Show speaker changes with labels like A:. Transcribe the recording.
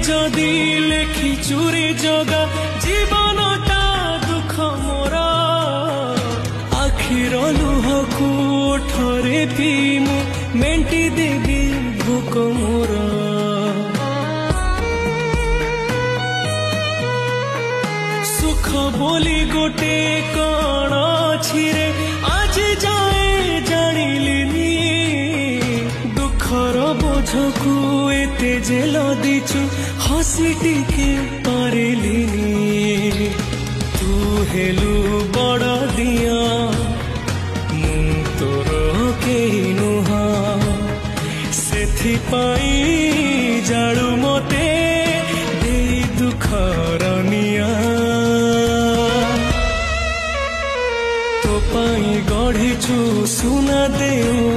A: जदि लेखी चूरी जगा जीवनटा दुख मोर आखिर लुह को ओठरे पीमु मेंटी देवी भोक मोर सुख बोली गोटे कण अछि रे आज जाए जानिलिनी दुखर बोझकु एते जेल दिछु हसी टिके पारिलिनी तू हेलु बड़ दिया मु तोर केही नुहा सेथिपाई जाळु मते देई दुखर निया तो पाई गढ़ीछु सुना देऊ